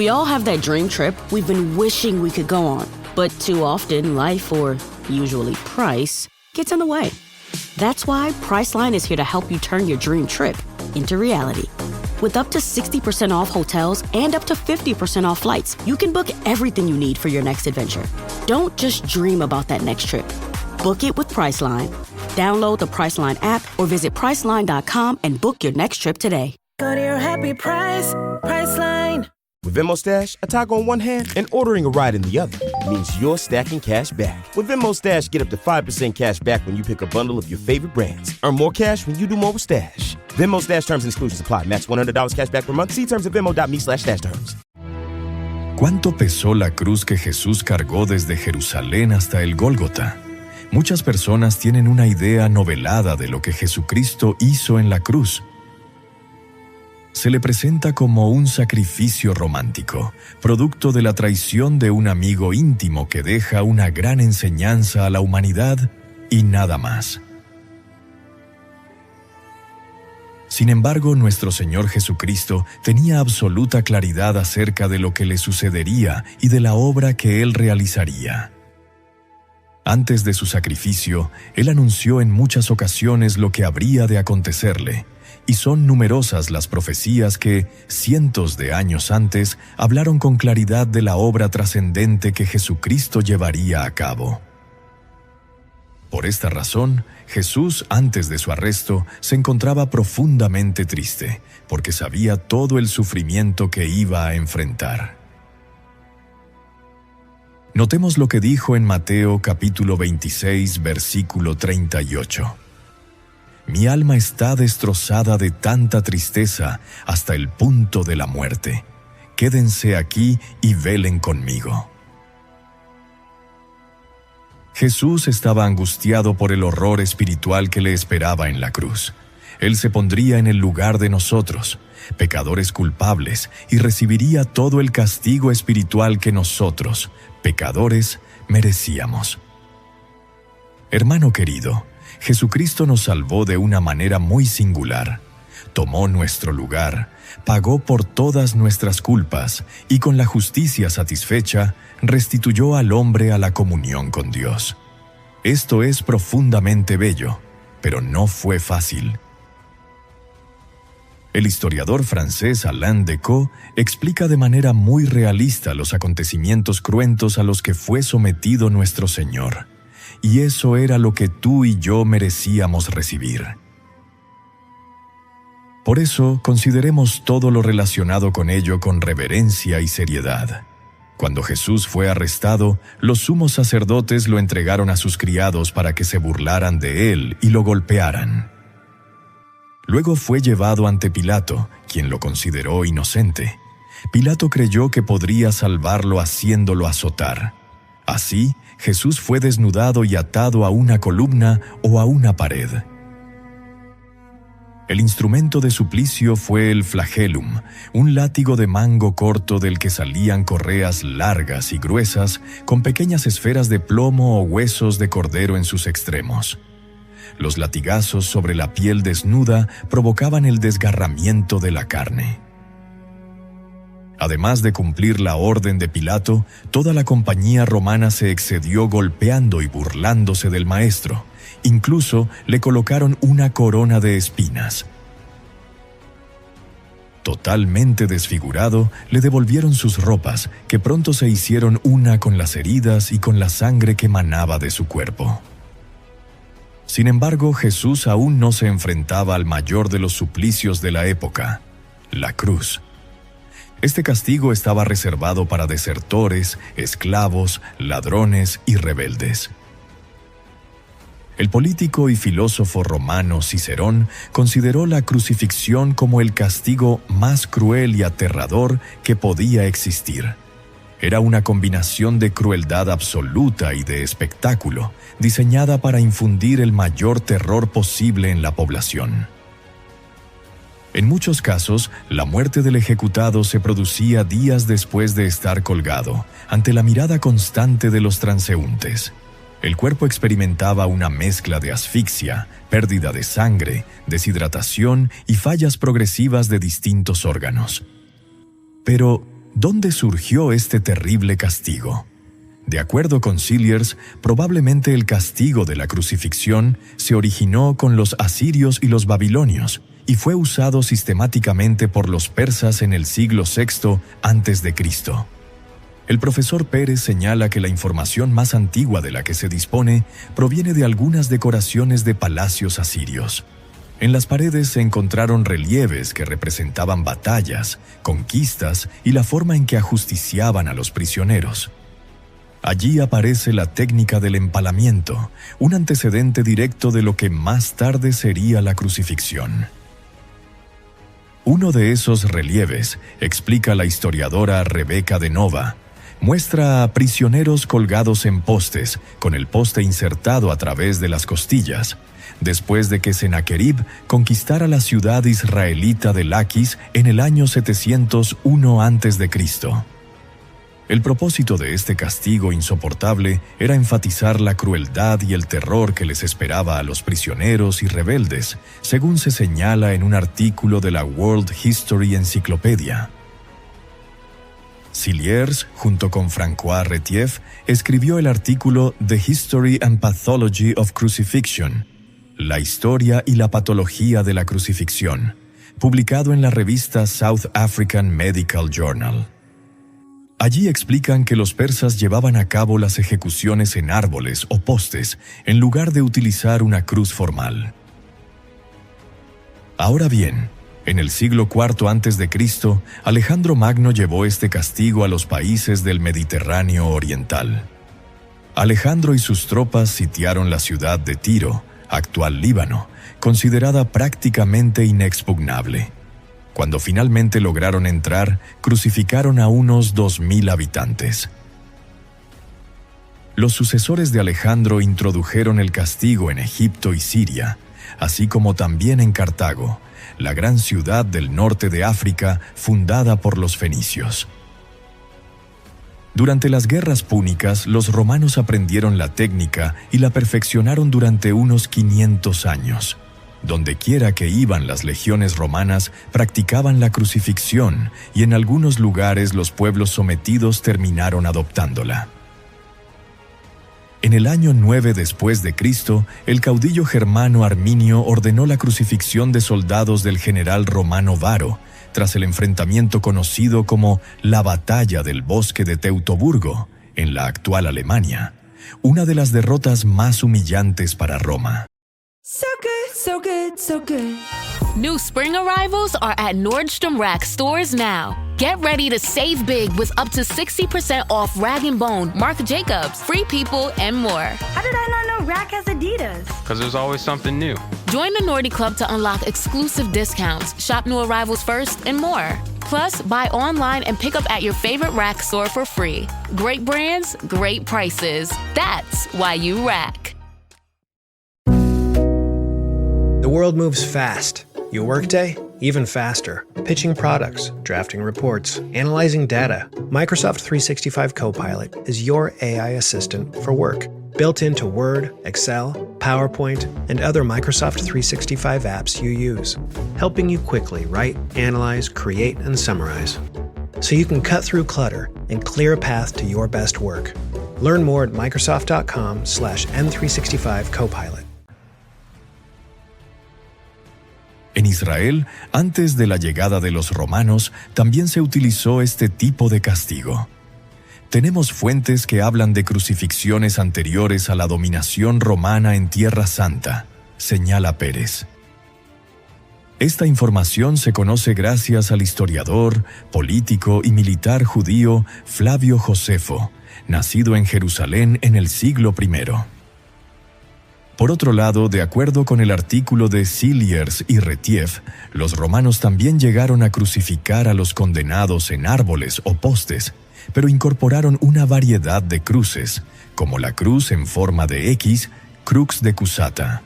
We all have that dream trip we've been wishing we could go on, but too often life, or usually price, gets in the way. That's why Priceline is here to help you turn your dream trip into reality. With up to 60% off hotels and up to 50% off flights, you can book everything you need for your next adventure. Don't just dream about that next trip. Book it with Priceline. Download the Priceline app or visit Priceline.com and book your next trip today. Go to your happy price, Priceline. With Venmo Stash, a toggle on one hand and ordering a ride in the other means you're stacking cash back. With Venmo Stash, get up to 5% cash back when you pick a bundle of your favorite brands. Earn more cash when you do more with Stash. Venmo Stash terms and exclusions apply. Max $100 cash back per month. See terms at venmo.me/stash terms. ¿Cuánto pesó la cruz que Jesús cargó desde Jerusalén hasta el Gólgota? Muchas personas tienen una idea novelada de lo que Jesucristo hizo en la cruz. Se le presenta como un sacrificio romántico, producto de la traición de un amigo íntimo que deja una gran enseñanza a la humanidad y nada más. Sin embargo, nuestro Señor Jesucristo tenía absoluta claridad acerca de lo que le sucedería y de la obra que Él realizaría. Antes de su sacrificio, Él anunció en muchas ocasiones lo que habría de acontecerle, y son numerosas las profecías que, cientos de años antes, hablaron con claridad de la obra trascendente que Jesucristo llevaría a cabo. Por esta razón, Jesús, antes de su arresto, se encontraba profundamente triste, porque sabía todo el sufrimiento que iba a enfrentar. Notemos lo que dijo en Mateo capítulo 26, versículo 38. Mi alma está destrozada de tanta tristeza hasta el punto de la muerte. Quédense aquí y velen conmigo. Jesús estaba angustiado por el horror espiritual que le esperaba en la cruz. Él se pondría en el lugar de nosotros, pecadores culpables, y recibiría todo el castigo espiritual que nosotros, pecadores, merecíamos. Hermano querido, Jesucristo nos salvó de una manera muy singular. Tomó nuestro lugar, pagó por todas nuestras culpas y con la justicia satisfecha, restituyó al hombre a la comunión con Dios. Esto es profundamente bello, pero no fue fácil. El historiador francés Alain Decaux explica de manera muy realista los acontecimientos cruentos a los que fue sometido nuestro Señor. Y eso era lo que tú y yo merecíamos recibir. Por eso, consideremos todo lo relacionado con ello con reverencia y seriedad. Cuando Jesús fue arrestado, los sumos sacerdotes lo entregaron a sus criados para que se burlaran de él y lo golpearan. Luego fue llevado ante Pilato, quien lo consideró inocente. Pilato creyó que podría salvarlo haciéndolo azotar. Así, Jesús fue desnudado y atado a una columna o a una pared. El instrumento de suplicio fue el flagellum, un látigo de mango corto del que salían correas largas y gruesas con pequeñas esferas de plomo o huesos de cordero en sus extremos. Los latigazos sobre la piel desnuda provocaban el desgarramiento de la carne. Además de cumplir la orden de Pilato, toda la compañía romana se excedió golpeando y burlándose del maestro. Incluso le colocaron una corona de espinas. Totalmente desfigurado, le devolvieron sus ropas, que pronto se hicieron una con las heridas y con la sangre que manaba de su cuerpo. Sin embargo, Jesús aún no se enfrentaba al mayor de los suplicios de la época, la cruz. Este castigo estaba reservado para desertores, esclavos, ladrones y rebeldes. El político y filósofo romano Cicerón consideró la crucifixión como el castigo más cruel y aterrador que podía existir. Era una combinación de crueldad absoluta y de espectáculo, diseñada para infundir el mayor terror posible en la población. En muchos casos, la muerte del ejecutado se producía días después de estar colgado, ante la mirada constante de los transeúntes. El cuerpo experimentaba una mezcla de asfixia, pérdida de sangre, deshidratación y fallas progresivas de distintos órganos. Pero, ¿dónde surgió este terrible castigo? De acuerdo con Cilliers, probablemente el castigo de la crucifixión se originó con los asirios y los babilonios y fue usado sistemáticamente por los persas en el siglo VI a.C. El profesor Pérez señala que la información más antigua de la que se dispone proviene de algunas decoraciones de palacios asirios. En las paredes se encontraron relieves que representaban batallas, conquistas y la forma en que ajusticiaban a los prisioneros. Allí aparece la técnica del empalamiento, un antecedente directo de lo que más tarde sería la crucifixión. Uno de esos relieves, explica la historiadora Rebeca de Nova, muestra a prisioneros colgados en postes, con el poste insertado a través de las costillas, después de que Sennacherib conquistara la ciudad israelita de Laquis en el año 701 a.C. El propósito de este castigo insoportable era enfatizar la crueldad y el terror que les esperaba a los prisioneros y rebeldes, según se señala en un artículo de la World History Encyclopedia. Cilliers, junto con François Retief, escribió el artículo The History and Pathology of Crucifixion, la historia y la patología de la crucifixión, publicado en la revista South African Medical Journal. Allí explican que los persas llevaban a cabo las ejecuciones en árboles o postes, en lugar de utilizar una cruz formal. Ahora bien, en el siglo IV a.C., Alejandro Magno llevó este castigo a los países del Mediterráneo oriental. Alejandro y sus tropas sitiaron la ciudad de Tiro, actual Líbano, considerada prácticamente inexpugnable. Cuando finalmente lograron entrar, crucificaron a unos 2,000 habitantes. Los sucesores de Alejandro introdujeron el castigo en Egipto y Siria, así como también en Cartago, la gran ciudad del norte de África fundada por los fenicios. Durante las guerras púnicas, los romanos aprendieron la técnica y la perfeccionaron durante unos 500 años. Donde quiera que iban las legiones romanas, practicaban la crucifixión y en algunos lugares los pueblos sometidos terminaron adoptándola. En el año 9 después de Cristo, el caudillo germano Arminio ordenó la crucifixión de soldados del general romano Varo, tras el enfrentamiento conocido como la Batalla del Bosque de Teutoburgo, en la actual Alemania, una de las derrotas más humillantes para Roma. So good, so good, so good. New spring arrivals are at Nordstrom Rack stores now. Get ready to save big with up to 60% off Rag & Bone, Marc Jacobs, Free People, and more. How did I not know Rack has Adidas? Because there's always something new. Join the Nordy Club to unlock exclusive discounts, shop new arrivals first, and more. Plus, buy online and pick up at your favorite Rack store for free. Great brands, great prices. That's why you Rack. The world moves fast. Your workday, even faster. Pitching products, drafting reports, analyzing data. Microsoft 365 Copilot is your AI assistant for work. Built into Word, Excel, PowerPoint, and other Microsoft 365 apps you use. Helping you quickly write, analyze, create, and summarize. So you can cut through clutter and clear a path to your best work. Learn more at Microsoft.com/M365 Copilot. En Israel, antes de la llegada de los romanos, también se utilizó este tipo de castigo. Tenemos fuentes que hablan de crucifixiones anteriores a la dominación romana en Tierra Santa, señala Pérez. Esta información se conoce gracias al historiador, político y militar judío Flavio Josefo, nacido en Jerusalén en el siglo I. Por otro lado, de acuerdo con el artículo de Cilliers y Retief, los romanos también llegaron a crucificar a los condenados en árboles o postes, pero incorporaron una variedad de cruces, como la cruz en forma de X, crux decusata.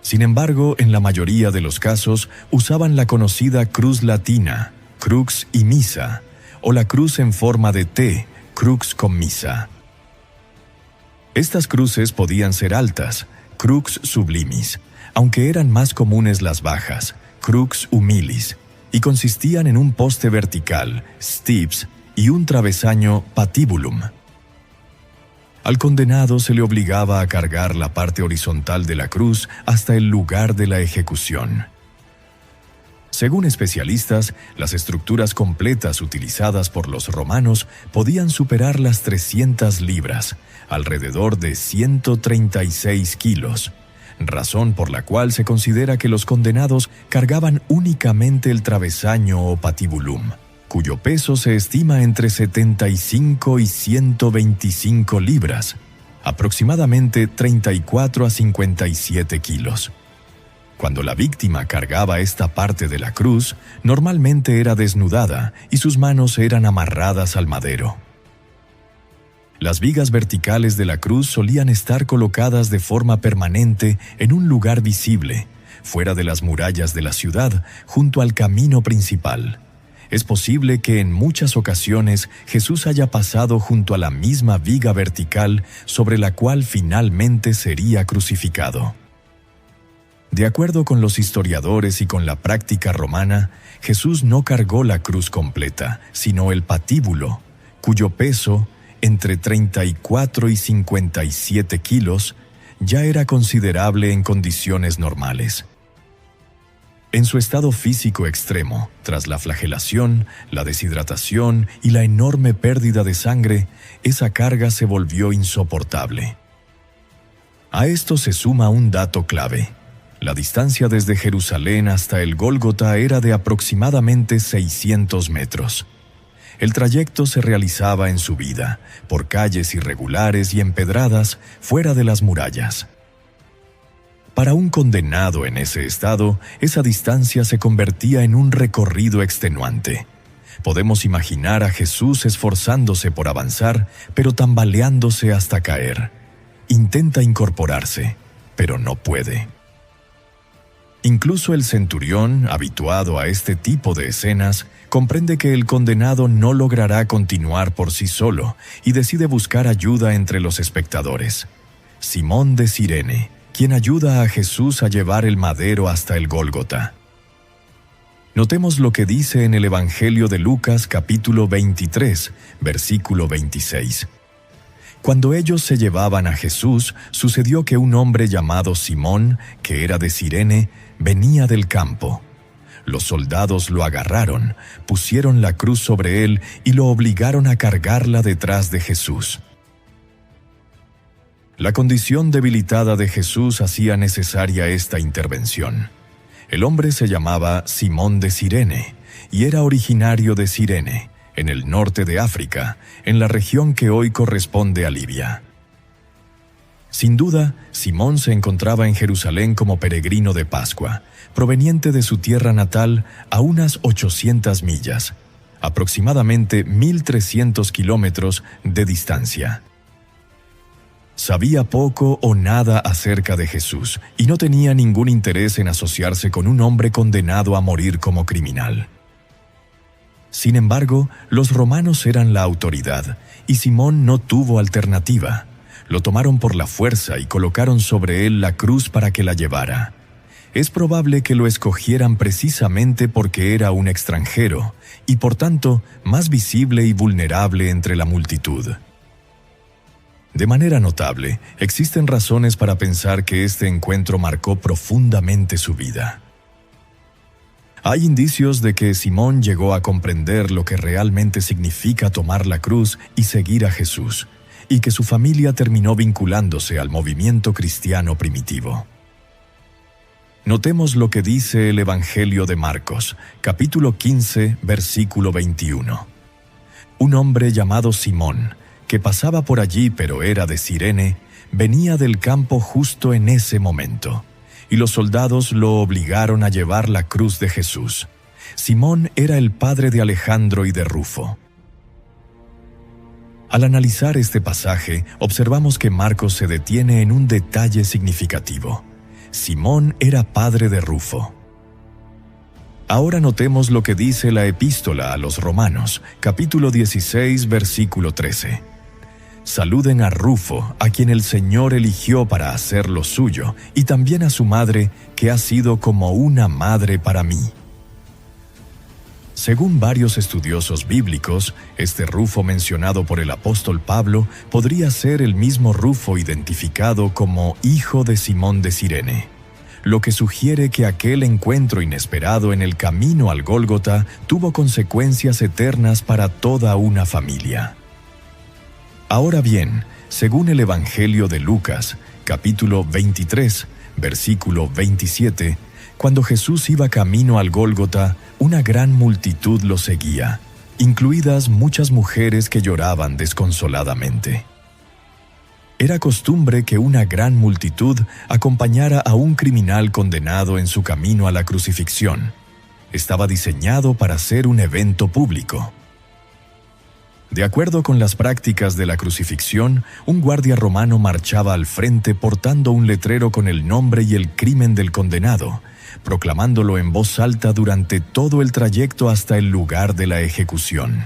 Sin embargo, en la mayoría de los casos, usaban la conocida cruz latina, crux immissa, o la cruz en forma de T, crux commissa. Estas cruces podían ser altas, crux sublimis, aunque eran más comunes las bajas, crux humilis, y consistían en un poste vertical, stips, y un travesaño, patibulum. Al condenado se le obligaba a cargar la parte horizontal de la cruz hasta el lugar de la ejecución. Según especialistas, las estructuras completas utilizadas por los romanos podían superar las 300 libras, alrededor de 136 kilos, razón por la cual se considera que los condenados cargaban únicamente el travesaño o patibulum, cuyo peso se estima entre 75 y 125 libras, aproximadamente 34 a 57 kilos. Cuando la víctima cargaba esta parte de la cruz, normalmente era desnudada y sus manos eran amarradas al madero. Las vigas verticales de la cruz solían estar colocadas de forma permanente en un lugar visible, fuera de las murallas de la ciudad, junto al camino principal. Es posible que en muchas ocasiones Jesús haya pasado junto a la misma viga vertical sobre la cual finalmente sería crucificado. De acuerdo con los historiadores y con la práctica romana, Jesús no cargó la cruz completa, sino el patíbulo, cuyo peso, entre 34 y 57 kilos, ya era considerable en condiciones normales. En su estado físico extremo, tras la flagelación, la deshidratación y la enorme pérdida de sangre, esa carga se volvió insoportable. A esto se suma un dato clave. La distancia desde Jerusalén hasta el Gólgota era de aproximadamente 600 metros. El trayecto se realizaba en subida, por calles irregulares y empedradas fuera de las murallas. Para un condenado en ese estado, esa distancia se convertía en un recorrido extenuante. Podemos imaginar a Jesús esforzándose por avanzar, pero tambaleándose hasta caer. Intenta incorporarse, pero no puede. Incluso el centurión, habituado a este tipo de escenas, comprende que el condenado no logrará continuar por sí solo y decide buscar ayuda entre los espectadores. Simón de Cirene, quien ayuda a Jesús a llevar el madero hasta el Gólgota. Notemos lo que dice en el Evangelio de Lucas, capítulo 23, versículo 26. Cuando ellos se llevaban a Jesús, sucedió que un hombre llamado Simón, que era de Cirene, venía del campo. Los soldados lo agarraron, pusieron la cruz sobre él y lo obligaron a cargarla detrás de Jesús. La condición debilitada de Jesús hacía necesaria esta intervención. El hombre se llamaba Simón de Cirene y era originario de Cirene, en el norte de África, en la región que hoy corresponde a Libia. Sin duda, Simón se encontraba en Jerusalén como peregrino de Pascua, proveniente de su tierra natal a unas 800 millas, aproximadamente 1.300 kilómetros de distancia. Sabía poco o nada acerca de Jesús y no tenía ningún interés en asociarse con un hombre condenado a morir como criminal. Sin embargo, los romanos eran la autoridad y Simón no tuvo alternativa. Lo tomaron por la fuerza y colocaron sobre él la cruz para que la llevara. Es probable que lo escogieran precisamente porque era un extranjero y por tanto más visible y vulnerable entre la multitud. De manera notable, existen razones para pensar que este encuentro marcó profundamente su vida. Hay indicios de que Simón llegó a comprender lo que realmente significa tomar la cruz y seguir a Jesús, y que su familia terminó vinculándose al movimiento cristiano primitivo. Notemos lo que dice el Evangelio de Marcos, capítulo 15, versículo 21. Un hombre llamado Simón, que pasaba por allí pero era de Cirene, venía del campo justo en ese momento, y los soldados lo obligaron a llevar la cruz de Jesús. Simón era el padre de Alejandro y de Rufo. Al analizar este pasaje, observamos que Marcos se detiene en un detalle significativo. Simón era padre de Rufo. Ahora notemos lo que dice la epístola a los Romanos, capítulo 16, versículo 13. Saluden a Rufo, a quien el Señor eligió para hacer lo suyo, y también a su madre, que ha sido como una madre para mí. Según varios estudiosos bíblicos, este Rufo mencionado por el apóstol Pablo podría ser el mismo Rufo identificado como hijo de Simón de Cirene, lo que sugiere que aquel encuentro inesperado en el camino al Gólgota tuvo consecuencias eternas para toda una familia. Ahora bien, según el Evangelio de Lucas, capítulo 23, versículo 27, cuando Jesús iba camino al Gólgota, una gran multitud lo seguía, incluidas muchas mujeres que lloraban desconsoladamente. Era costumbre que una gran multitud acompañara a un criminal condenado en su camino a la crucifixión. Estaba diseñado para ser un evento público. De acuerdo con las prácticas de la crucifixión, un guardia romano marchaba al frente portando un letrero con el nombre y el crimen del condenado, proclamándolo en voz alta durante todo el trayecto hasta el lugar de la ejecución.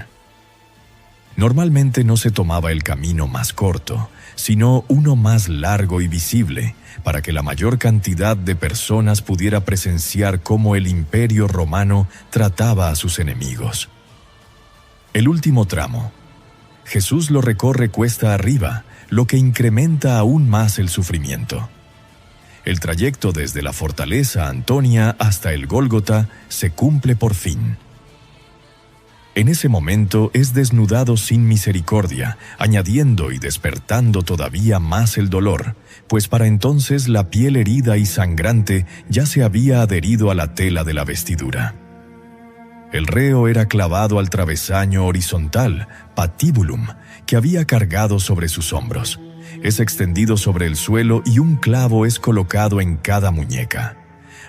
Normalmente no se tomaba el camino más corto, sino uno más largo y visible, para que la mayor cantidad de personas pudiera presenciar cómo el Imperio Romano trataba a sus enemigos. El último tramo. Jesús lo recorre cuesta arriba, lo que incrementa aún más el sufrimiento. El trayecto desde la fortaleza Antonia hasta el Gólgota se cumple por fin. En ese momento es desnudado sin misericordia, añadiendo y despertando todavía más el dolor, pues para entonces la piel herida y sangrante ya se había adherido a la tela de la vestidura. El reo era clavado al travesaño horizontal, patibulum, que había cargado sobre sus hombros. Es extendido sobre el suelo y un clavo es colocado en cada muñeca.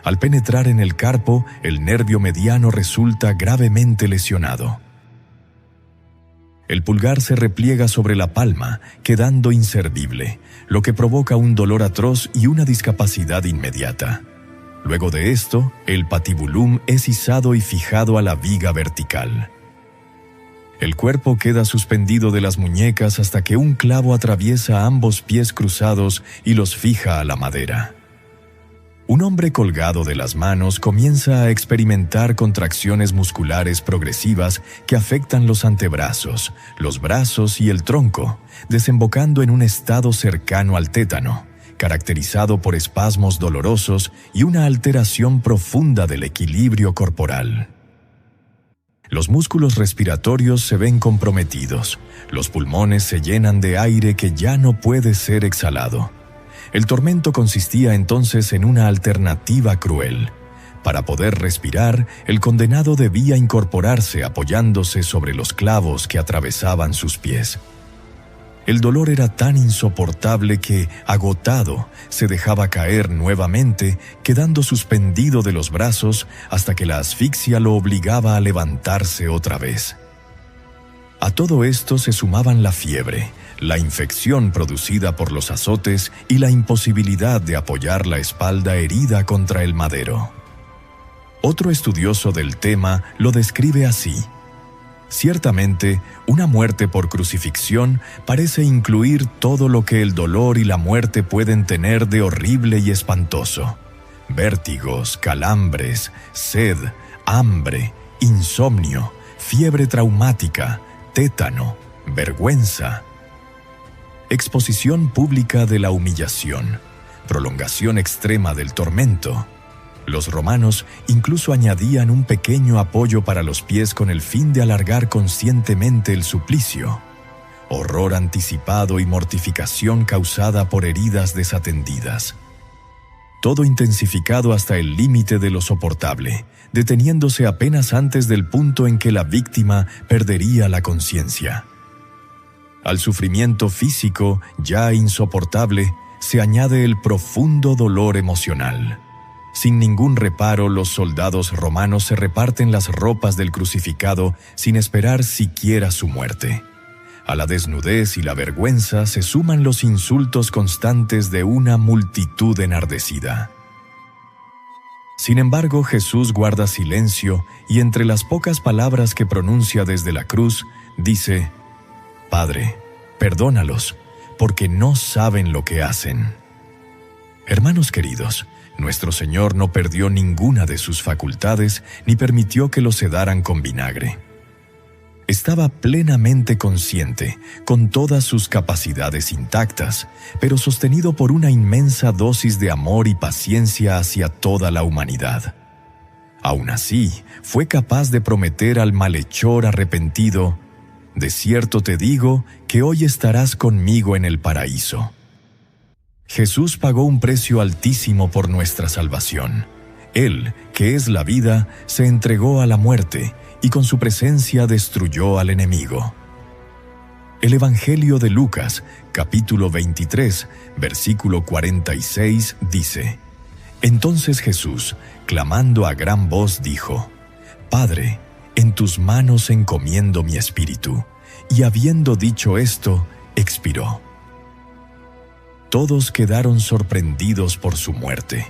Al penetrar en el carpo, el nervio mediano resulta gravemente lesionado. El pulgar se repliega sobre la palma, quedando inservible, lo que provoca un dolor atroz y una discapacidad inmediata. Luego de esto, el patibulum es izado y fijado a la viga vertical. El cuerpo queda suspendido de las muñecas hasta que un clavo atraviesa ambos pies cruzados y los fija a la madera. Un hombre colgado de las manos comienza a experimentar contracciones musculares progresivas que afectan los antebrazos, los brazos y el tronco, desembocando en un estado cercano al tétano, caracterizado por espasmos dolorosos y una alteración profunda del equilibrio corporal. Los músculos respiratorios se ven comprometidos, los pulmones se llenan de aire que ya no puede ser exhalado. El tormento consistía entonces en una alternativa cruel. Para poder respirar, el condenado debía incorporarse apoyándose sobre los clavos que atravesaban sus pies. El dolor era tan insoportable que, agotado, se dejaba caer nuevamente, quedando suspendido de los brazos hasta que la asfixia lo obligaba a levantarse otra vez. A todo esto se sumaban la fiebre, la infección producida por los azotes y la imposibilidad de apoyar la espalda herida contra el madero. Otro estudioso del tema lo describe así: ciertamente, una muerte por crucifixión parece incluir todo lo que el dolor y la muerte pueden tener de horrible y espantoso: vértigos, calambres, sed, hambre, insomnio, fiebre traumática, tétano, vergüenza. Exposición pública de la humillación, prolongación extrema del tormento. Los romanos incluso añadían un pequeño apoyo para los pies con el fin de alargar conscientemente el suplicio. Horror anticipado y mortificación causada por heridas desatendidas. Todo intensificado hasta el límite de lo soportable, deteniéndose apenas antes del punto en que la víctima perdería la conciencia. Al sufrimiento físico, ya insoportable, se añade el profundo dolor emocional. Sin ningún reparo, los soldados romanos se reparten las ropas del crucificado sin esperar siquiera su muerte. A la desnudez y la vergüenza se suman los insultos constantes de una multitud enardecida. Sin embargo, Jesús guarda silencio y entre las pocas palabras que pronuncia desde la cruz, dice: Padre, perdónalos, porque no saben lo que hacen. Hermanos queridos, Nuestro Señor no perdió ninguna de sus facultades ni permitió que lo sedaran con vinagre. Estaba plenamente consciente, con todas sus capacidades intactas, pero sostenido por una inmensa dosis de amor y paciencia hacia toda la humanidad. Aún así, fue capaz de prometer al malhechor arrepentido: «De cierto te digo que hoy estarás conmigo en el paraíso». Jesús pagó un precio altísimo por nuestra salvación. Él, que es la vida, se entregó a la muerte y con su presencia destruyó al enemigo. El Evangelio de Lucas, capítulo 23, versículo 46, dice: Entonces Jesús, clamando a gran voz, dijo: «Padre, en tus manos encomiendo mi espíritu». Y habiendo dicho esto, expiró. Todos quedaron sorprendidos por su muerte.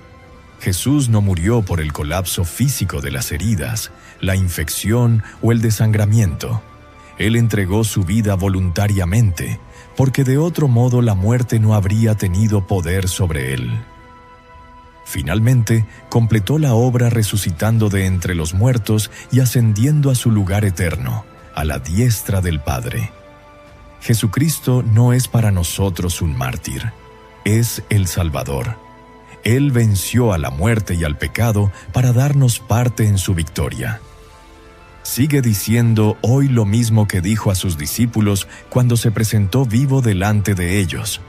Jesús no murió por el colapso físico de las heridas, la infección o el desangramiento. Él entregó su vida voluntariamente, porque de otro modo la muerte no habría tenido poder sobre él. Finalmente, completó la obra resucitando de entre los muertos y ascendiendo a su lugar eterno, a la diestra del Padre. Jesucristo no es para nosotros un mártir, es el Salvador. Él venció a la muerte y al pecado para darnos parte en su victoria. Sigue diciendo hoy lo mismo que dijo a sus discípulos cuando se presentó vivo delante de ellos: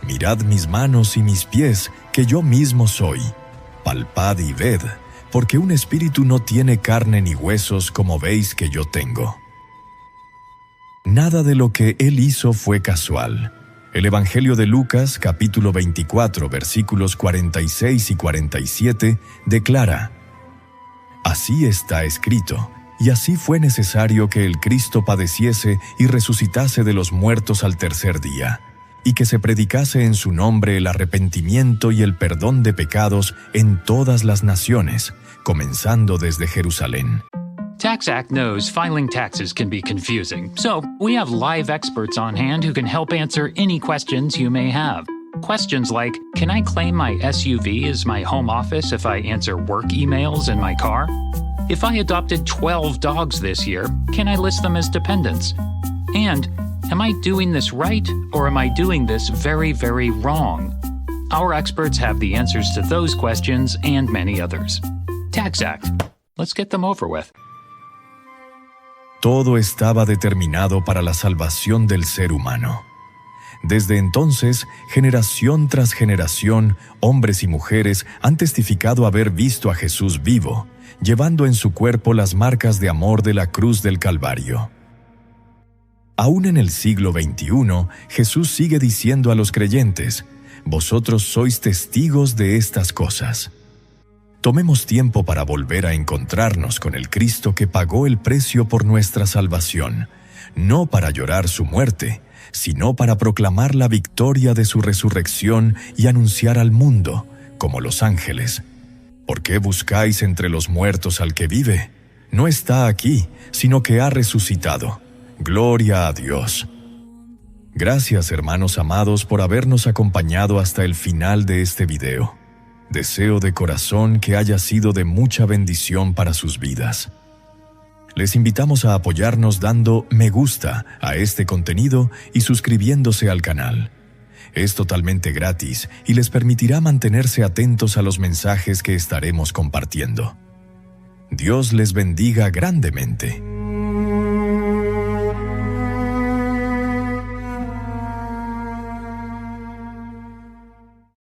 «Mirad mis manos y mis pies, que yo mismo soy. Palpad y ved, porque un espíritu no tiene carne ni huesos como veis que yo tengo». Nada de lo que Él hizo fue casual. El Evangelio de Lucas, capítulo 24, versículos 46 y 47, declara: «Así está escrito, y así fue necesario que el Cristo padeciese y resucitase de los muertos al tercer día, y que se predicase en su nombre el arrepentimiento y el perdón de pecados en todas las naciones, comenzando desde Jerusalén». TaxAct knows filing taxes can be confusing, so we have live experts on hand who can help answer any questions you may have. Questions like, can I claim my SUV as my home office if I answer work emails in my car? If I adopted 12 dogs this year, can I list them as dependents? And, am I doing this right or am I doing this very, very wrong? Our experts have the answers to those questions and many others. TaxAct. Let's get them over with. Todo estaba determinado para la salvación del ser humano. Desde entonces, generación tras generación, hombres y mujeres han testificado haber visto a Jesús vivo, llevando en su cuerpo las marcas de amor de la cruz del Calvario. Aún en el siglo XXI, Jesús sigue diciendo a los creyentes: «Vosotros sois testigos de estas cosas». Tomemos tiempo para volver a encontrarnos con el Cristo que pagó el precio por nuestra salvación, no para llorar su muerte, sino para proclamar la victoria de su resurrección y anunciar al mundo, como los ángeles: ¿por qué buscáis entre los muertos al que vive? No está aquí, sino que ha resucitado. Gloria a Dios. Gracias, hermanos amados, por habernos acompañado hasta el final de este video. Deseo de corazón que haya sido de mucha bendición para sus vidas. Les invitamos a apoyarnos dando me gusta a este contenido y suscribiéndose al canal. Es totalmente gratis y les permitirá mantenerse atentos a los mensajes que estaremos compartiendo. Dios les bendiga grandemente.